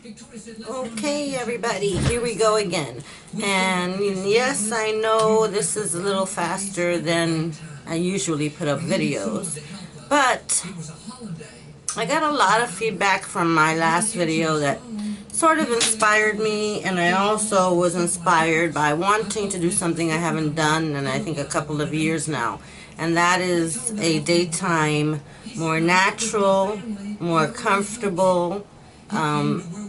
Okay, everybody, here we go again. And yes, I know this is a little faster than I usually put up videos, but I got a lot of feedback from my last video that sort of inspired me, and I also was inspired by wanting to do something I haven't done in I think a couple of years now, and that is a daytime, more natural, more comfortable,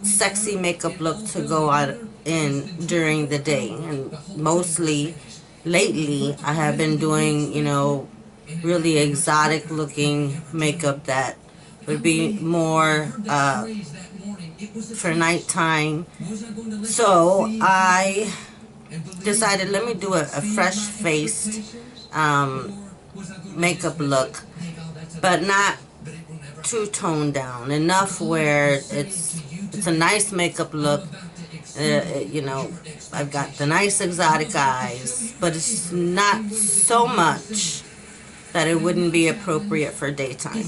sexy makeup look to go out in during the day. And mostly lately I have been doing, really exotic looking makeup that would be more for nighttime. So I decided, let me do a fresh faced makeup look, but not too toned down, enough where it's a nice makeup look. I've got the nice exotic eyes, but it's not so much that it wouldn't be appropriate for daytime.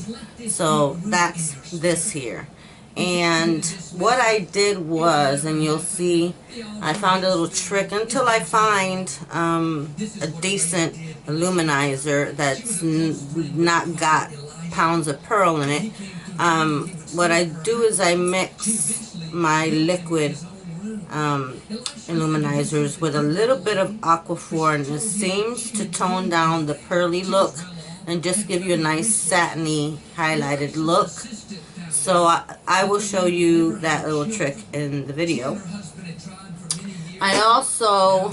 So that's this here. And what I did was, and you'll see, I found a little trick until I find a decent illuminizer that's not got pounds of pearl in it. What I do is I mix my liquid illuminizers with a little bit of Aquaphor, and it seems to tone down the pearly look and just give you a nice satiny highlighted look. So I will show you that little trick in the video. I also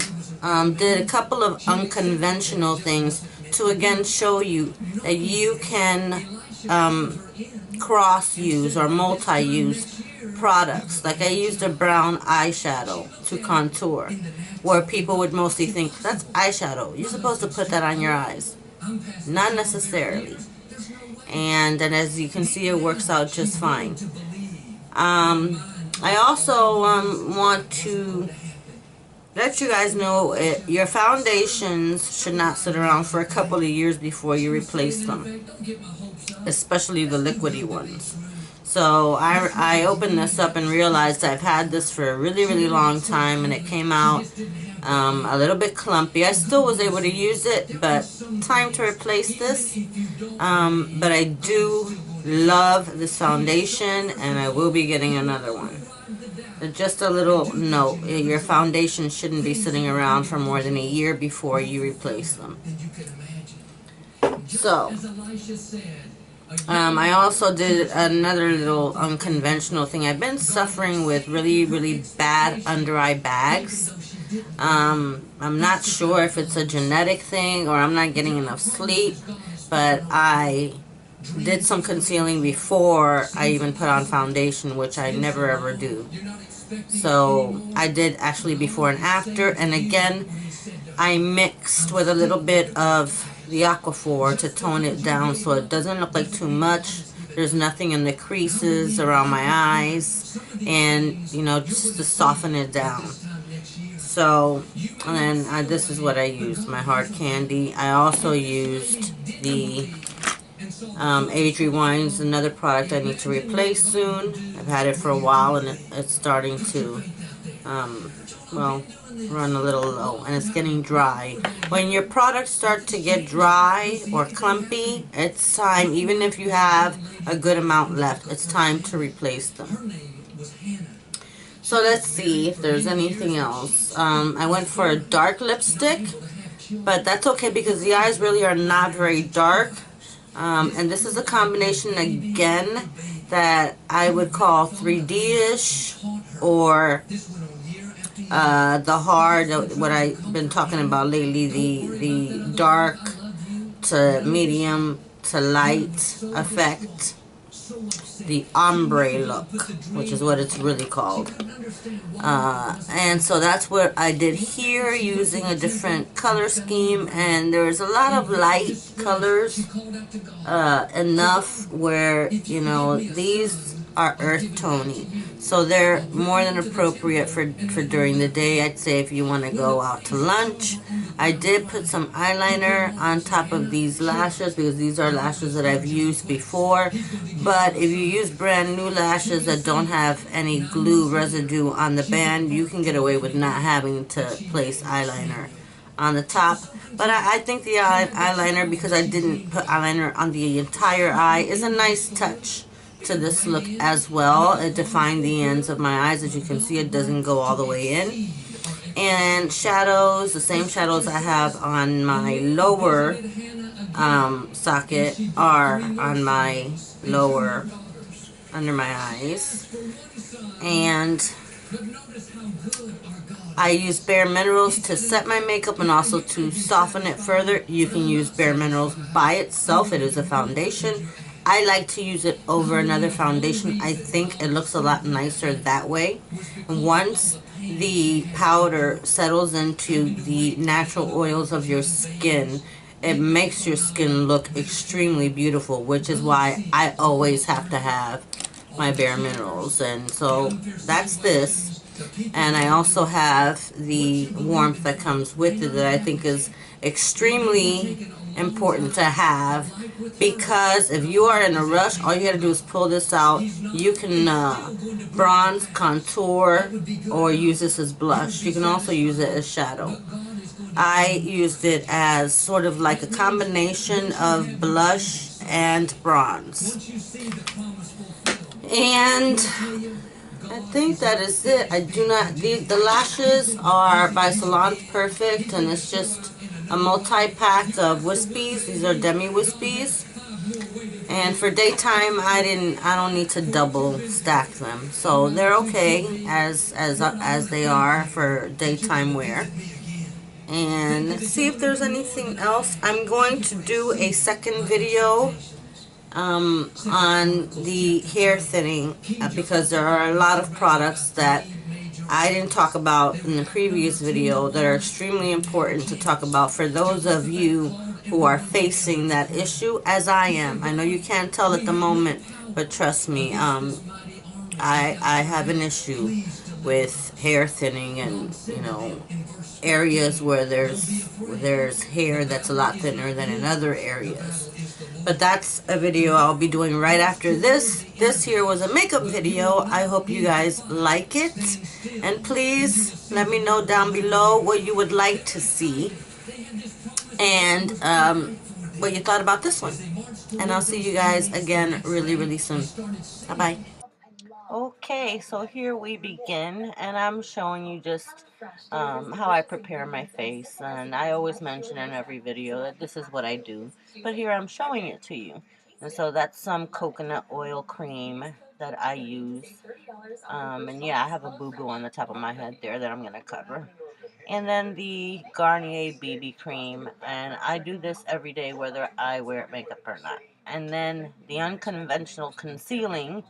did a couple of unconventional things to again show you that you can cross-use or multi-use products. Like I used a brown eyeshadow to contour, where people would mostly think, that's eyeshadow, you're supposed to put that on your eyes. Not necessarily. And as you can see, it works out just fine. I also want to let you guys know your foundations should not sit around for a couple of years before you replace them, especially the liquidy ones. So I opened this up and realized I've had this for a really, really long time, and it came out a little bit clumpy. I still was able to use it, but time to replace this. But I do love this foundation, and I will be getting another one. Just a little note, your foundation shouldn't be sitting around for more than a year before you replace them. So I also did another little unconventional thing. I've been suffering with really, really bad under eye bags. I'm not sure if it's a genetic thing or I'm not getting enough sleep, but I did some concealing before I even put on foundation, which I never ever do. So I did actually before and after, and again I mixed with a little bit of the Aquaphor to tone it down so it doesn't look like too much. There's nothing in the creases around my eyes, and just to soften it down. So, and then this is what I used, my hard candy. I also used the Adri Wines, another product I need to replace soon. I've had it for a while, and it's starting to run a little low, and it's getting dry. When your products start to get dry or clumpy, it's time, even if you have a good amount left, it's time to replace them. So let's see if there's anything else. I went for a dark lipstick, but that's okay because the eyes really are not very dark. And this is a combination, again, that I would call 3D-ish, or the hard, what I've been talking about lately, the dark to medium to light effect, the ombre look, which is what it's really called. And so that's what I did here, using a different color scheme, and there's a lot of light colors, enough where, these are earth tony. So they're more than appropriate for during the day. I'd say if you want to go out to lunch. I did put some eyeliner on top of these lashes because these are lashes that I've used before. But if you use brand new lashes that don't have any glue residue on the band, you can get away with not having to place eyeliner on the top. But I think the eyeliner, because I didn't put eyeliner on the entire eye, is a nice touch to this look as well. It defined the ends of my eyes. As you can see, it doesn't go all the way in. And shadows, the same shadows I have on my lower socket are on my lower, under my eyes. And I use Bare Minerals to set my makeup and also to soften it further. You can use Bare Minerals by itself. It is a foundation. I like to use it over another foundation. I think it looks a lot nicer that way. Once the powder settles into the natural oils of your skin, it makes your skin look extremely beautiful, which is why I always have to have my Bare Minerals. And so that's this. And I also have the warmth that comes with it that I think is extremely important to have, because if you are in a rush, all you gotta do is pull this out. You can bronze, contour, or use this as blush. You can also use it as shadow. I used it as sort of like a combination of blush and bronze. And I think that is it. I do not, the lashes are by Salon Perfect, and it's just a multi-pack of wispies. These are demi wispies. And for daytime, I don't need to double stack them. So they're okay as they are for daytime wear. And let's see if there's anything else. I'm going to do a second video on the hair thinning because there are a lot of products that I didn't talk about in the previous video that are extremely important to talk about for those of you who are facing that issue, as I am. I know you can't tell at the moment, but trust me, I have an issue with hair thinning, and areas where there's hair that's a lot thinner than in other areas. But that's a video I'll be doing right after this. This here was a makeup video. I hope you guys like it. And please let me know down below what you would like to see. And what you thought about this one. And I'll see you guys again really, really soon. Bye-bye. Okay, so here we begin, and I'm showing you just how I prepare my face. And I always mention in every video that this is what I do, but here I'm showing it to you. And so that's some coconut oil cream that I use. And yeah, I have a boo-boo on the top of my head there that I'm going to cover. And then the Garnier BB cream, and I do this every day whether I wear makeup or not. And then the unconventional concealing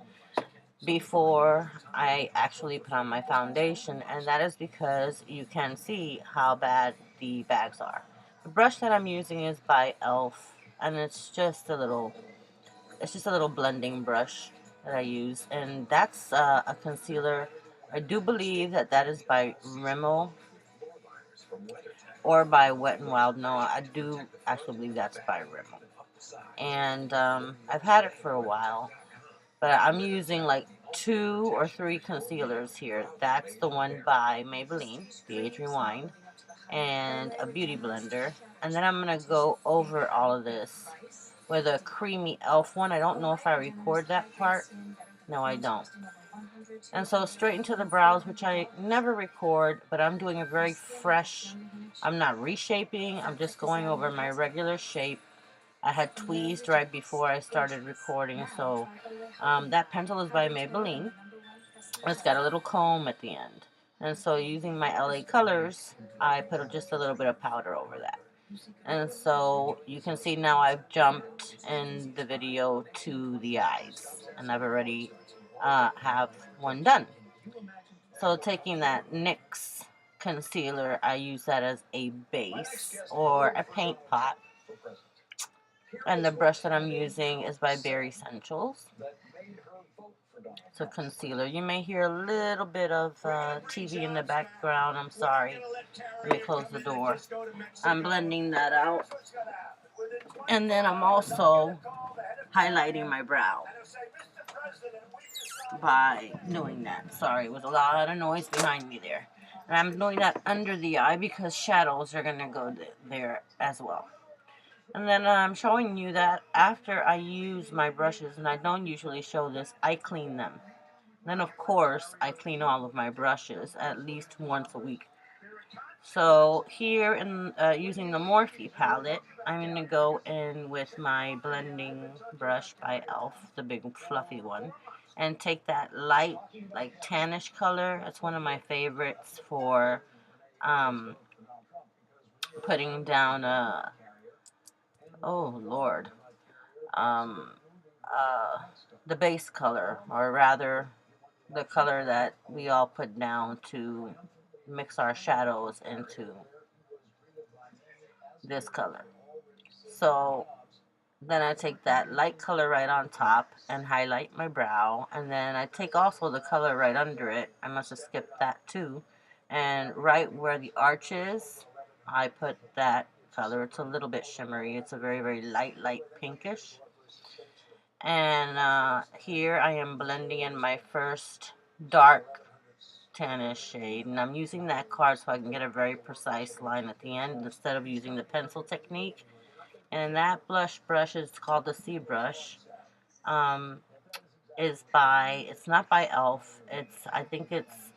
before I actually put on my foundation, and that is because you can see how bad the bags are. The brush that I'm using is by Elf, and it's just a little blending brush that I use, and that's a concealer. I do believe that that is by Rimmel or by Wet n Wild. No, I do actually believe that's by Rimmel, and I've had it for a while. But I'm using like 2 or 3 concealers here. That's the one by Maybelline, the Age Rewind, and a beauty blender. And then I'm going to go over all of this with a creamy e.l.f. one. I don't know if I record that part. No, I don't. And so straight into the brows, which I never record, but I'm doing a very fresh, I'm not reshaping, I'm just going over my regular shape. I had tweezed right before I started recording, so that pencil is by Maybelline. It's got a little comb at the end. And so using my LA colors, I put just a little bit of powder over that. And so you can see now I've jumped in the video to the eyes, and I've already have one done. So taking that NYX concealer, I use that as a base or a paint pot. And the brush that I'm using is by Bare Essentials. to concealer. You may hear a little bit of TV in the background. I'm sorry. Let me close the door. I'm blending that out. And then I'm also highlighting my brow by doing that. Sorry, it was a lot of noise behind me there. And I'm doing that under the eye because shadows are going to go there as well. And then I'm showing you that after I use my brushes, and I don't usually show this, I clean them. Then of course I clean all of my brushes at least once a week. So here in using the Morphe palette, I'm going to go in with my blending brush by e.l.f., the big fluffy one, and take that light, like tannish color. It's one of my favorites for putting down oh Lord, um, uh, the base color, or rather the color that we all put down to mix our shadows into this color. So then I take that light color right on top and highlight my brow, and then I take also the color right under it. I must have skipped that too. And right where the arch is, I put that color. It's a little bit shimmery. It's a very, very light pinkish. And here I am blending in my first dark tannish shade, and I'm using that card so I can get a very precise line at the end instead of using the pencil technique. And that blush brush is called the C brush. It's not by e.l.f. I think it's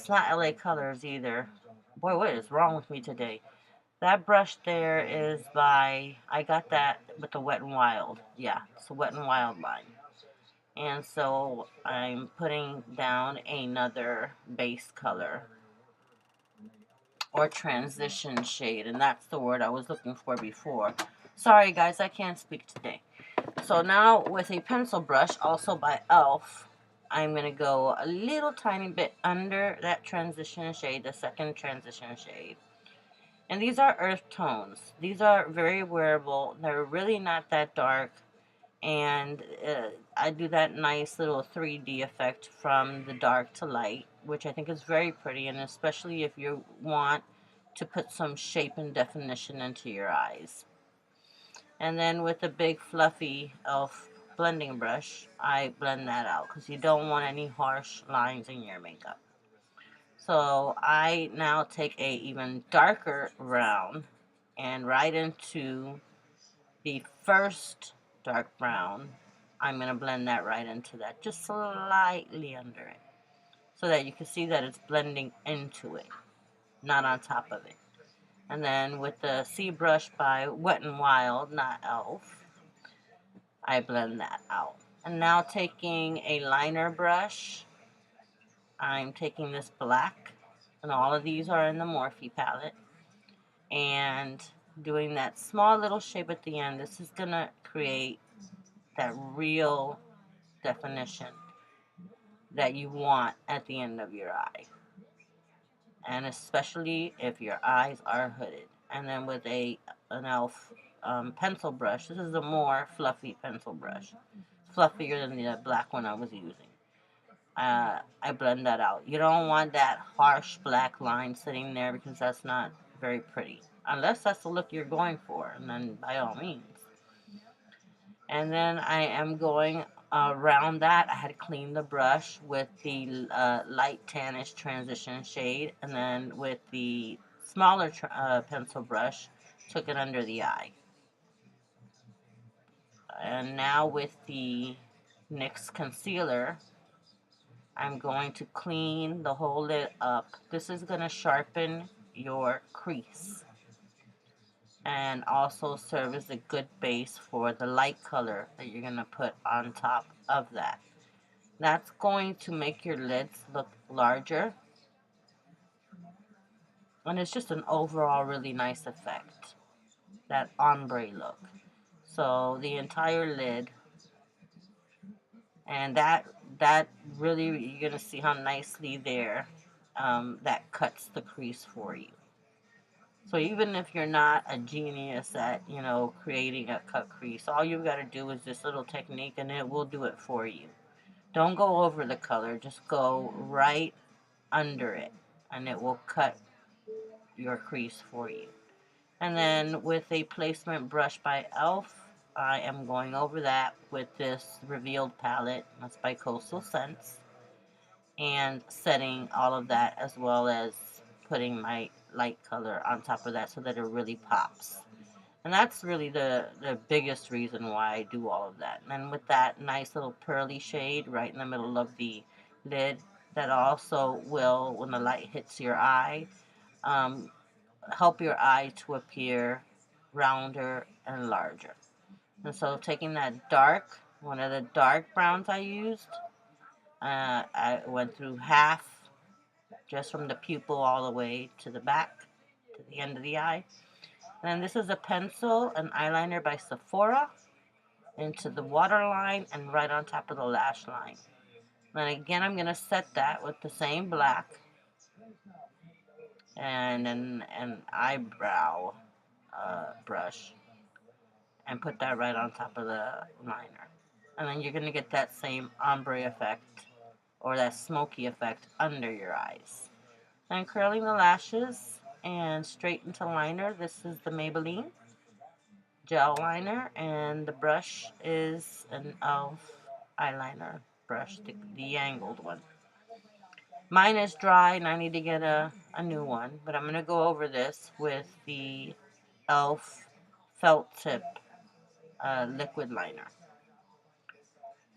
not LA Colors either. Boy, what is wrong with me today? That brush there is by, I got that with the Wet n Wild. Yeah, it's a Wet n Wild line. And so I'm putting down another base color or transition shade, and that's the word I was looking for before. Sorry guys, I can't speak today. So now with a pencil brush, also by e.l.f., I'm going to go a little tiny bit under that transition shade, the second transition shade. And these are earth tones. These are very wearable. They're really not that dark. And I do that nice little 3D effect from the dark to light, which I think is very pretty, and especially if you want to put some shape and definition into your eyes. And then with the big fluffy e.l.f. blending brush, I blend that out because you don't want any harsh lines in your makeup. So I now take a even darker brown and right into the first dark brown. I'm going to blend that right into that, just slightly under it, so that you can see that it's blending into it, not on top of it. And then with the C brush by Wet n Wild, not e.l.f., I blend that out. And now taking a liner brush, I'm taking this black, and all of these are in the Morphe palette, and doing that small little shape at the end. This is going to create that real definition that you want at the end of your eye, and especially if your eyes are hooded. And then with an e.l.f. Pencil brush, this is a more fluffy pencil brush, fluffier than the black one I was using. I blend that out. You don't want that harsh black line sitting there because that's not very pretty, unless that's the look you're going for, and then by all means. And then I am going around that. I had cleaned the brush with the light tannish transition shade, and then with the smaller pencil brush, took it under the eye. And now with the NYX concealer, I'm going to clean the whole lid up. This is going to sharpen your crease and also serve as a good base for the light color that you're going to put on top of that. That's going to make your lids look larger, and it's just an overall really nice effect, that ombre look. So the entire lid, and that really, you're going to see how nicely there that cuts the crease for you. So even if you're not a genius at, you know, creating a cut crease, all you've got to do is this little technique and it will do it for you. Don't go over the color, just go right under it, and it will cut your crease for you. And then with a placement brush by e.l.f., I am going over that with this revealed palette, that's by Coastal Scents, and setting all of that as well as putting my light color on top of that so that it really pops. And that's really the biggest reason why I do all of that. And then with that nice little pearly shade right in the middle of the lid, that also will, when the light hits your eye, um, help your eye to appear rounder and larger. And so taking that dark, one of the dark browns I used, I went through half, just from the pupil all the way to the back, to the end of the eye. And then this is a pencil, an eyeliner by Sephora, into the waterline and right on top of the lash line. Then again, I'm going to set that with the same black and an eyebrow brush and put that right on top of the liner. And then you're going to get that same ombre effect or that smoky effect under your eyes. Then curling the lashes and straight into liner. This is the Maybelline gel liner, and the brush is an e.l.f. eyeliner brush, the angled one. Mine is dry and I need to get a new one, but I'm going to go over this with the e.l.f. felt tip liquid liner.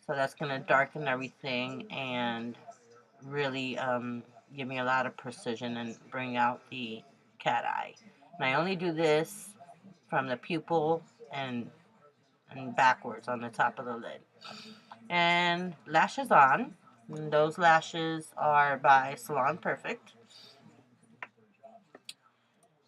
So that's going to darken everything and really give me a lot of precision and bring out the cat eye. And I only do this from the pupil and backwards on the top of the lid. And lashes on. And those lashes are by Salon Perfect.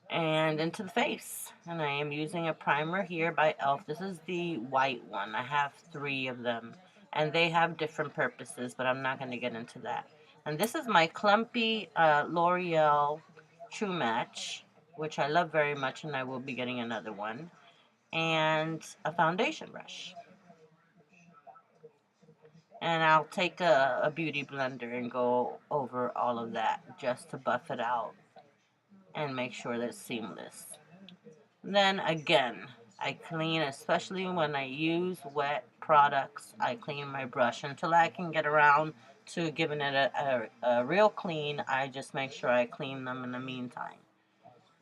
And into the face. And I am using a primer here by e.l.f. This is the white one. I have 3 of them. And they have different purposes, but I'm not going to get into that. And this is my clumpy L'Oreal True Match, which I love very much, and I will be getting another one. And a foundation brush. And I'll take a beauty blender and go over all of that just to buff it out and make sure that it's seamless. Then again, I clean, especially when I use wet products, I clean my brush until I can get around to giving it a real clean. I just make sure I clean them in the meantime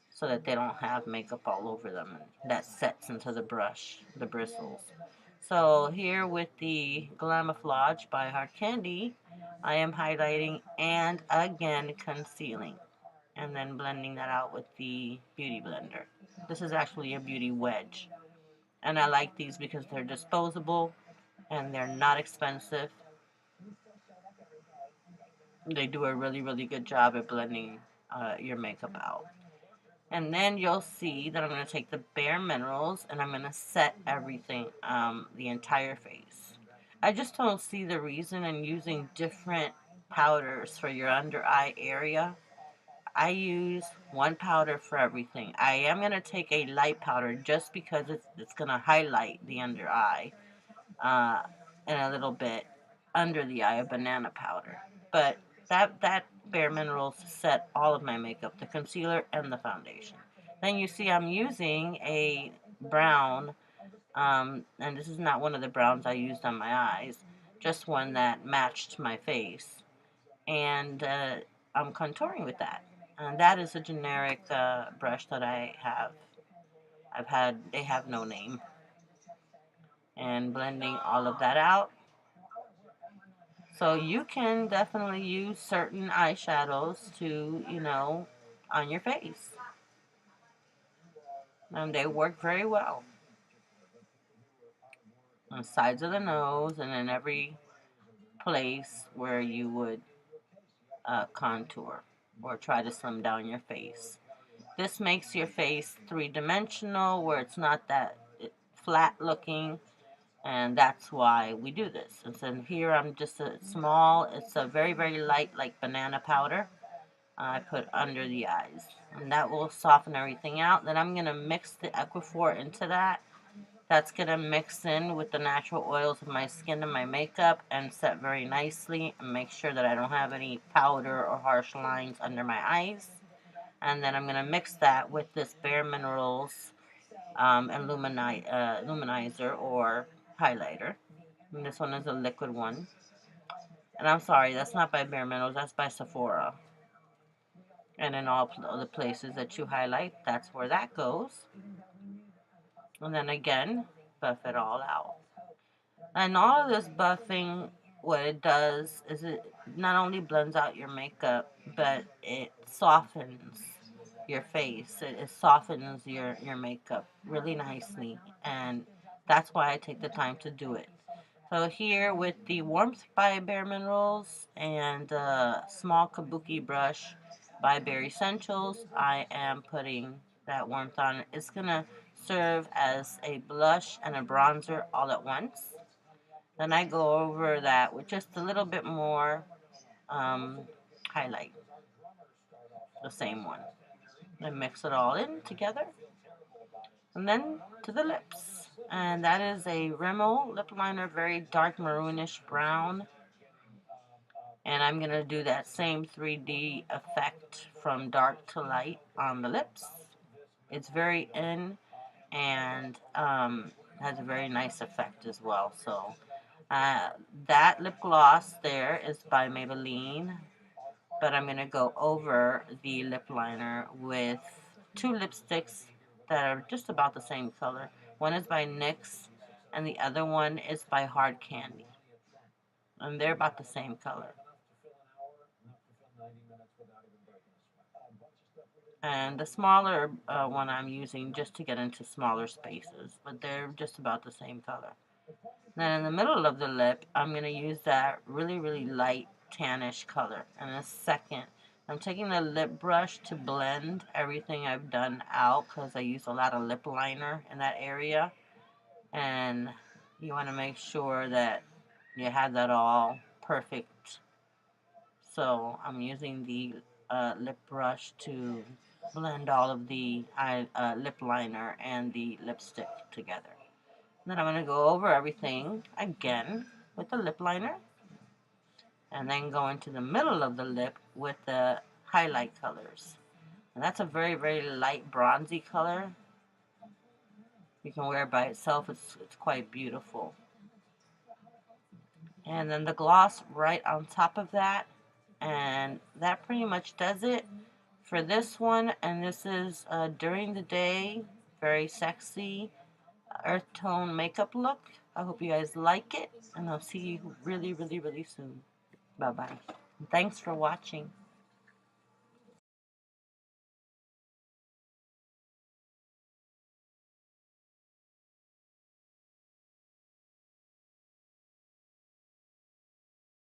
so that they don't have makeup all over them and that sets into the brush, the bristles. So here with the Glamouflage by Hard Candy, I am highlighting and again concealing and then blending that out with the Beauty Blender. This is actually a beauty wedge. And I like these because they're disposable and they're not expensive. They do a really, really good job at blending your makeup out. And then you'll see that I'm going to take the Bare Minerals and I'm going to set everything, the entire face. I just don't see the reason in using different powders for your under eye area. I use one powder for everything. I am going to take a light powder just because it's going to highlight the under eye and a little bit under the eye, a banana powder. But that Bare Minerals set all of my makeup, the concealer and the foundation. Then you see I'm using a brown, and this is not one of the browns I used on my eyes, just one that matched my face. And I'm contouring with that. And that is a generic brush that I have. They have no name. And blending all of that out. So you can definitely use certain eyeshadows to, on your face. And they work very well. On the sides of the nose and in every place where you would contour or try to slim down your face. This makes your face three-dimensional where it's not that flat looking, and that's why we do this. And so here I'm just it's a very, very light, like banana powder. I put under the eyes, and that will soften everything out. Then I'm going to mix the Aquaphor into that. That's going to mix in with the natural oils of my skin and my makeup and set very nicely and make sure that I don't have any powder or harsh lines under my eyes. And then I'm going to mix that with this Bare Minerals Luminizer or highlighter. And this one is a liquid one. And I'm sorry, that's not by Bare Minerals, that's by Sephora. And in all the places that you highlight, that's where that goes. And then again, buff it all out. And all of this buffing, what it does is it not only blends out your makeup, but it softens your face. It softens your makeup really nicely. And that's why I take the time to do it. So here with the Warmth by Bare Minerals and a small kabuki brush by Bare Essentials, I am putting that warmth on. It's going to serve as a blush and a bronzer all at once. Then I go over that with just a little bit more highlight, the same one. And mix it all in together. And then to the lips. And that is a Rimmel lip liner, very dark maroonish brown. And I'm going to do that same 3D effect from dark to light on the lips. It's very in and has a very nice effect as well. So that lip gloss there is by Maybelline. But I'm going to go over the lip liner with two lipsticks that are just about the same color. One is by NYX and the other one is by Hard Candy. And they're about the same color. And the smaller one I'm using just to get into smaller spaces, but they're just about the same color. Then in the middle of the lip, I'm going to use that really, really light tannish color. And in a second, I'm taking the lip brush to blend everything I've done out because I use a lot of lip liner in that area. And you want to make sure that you have that all perfect. So I'm using the lip brush to blend all of the lip liner and the lipstick together. Then I'm going to go over everything again with the lip liner and then go into the middle of the lip with the highlight colors. And that's a very, very light bronzy color. You can wear it by itself. It's quite beautiful. And then the gloss right on top of that. And that pretty much does it for this one. And this is during the day, very sexy earth tone makeup look. I hope you guys like it, and I'll see you really, really, really soon. Bye-bye. Thanks for watching.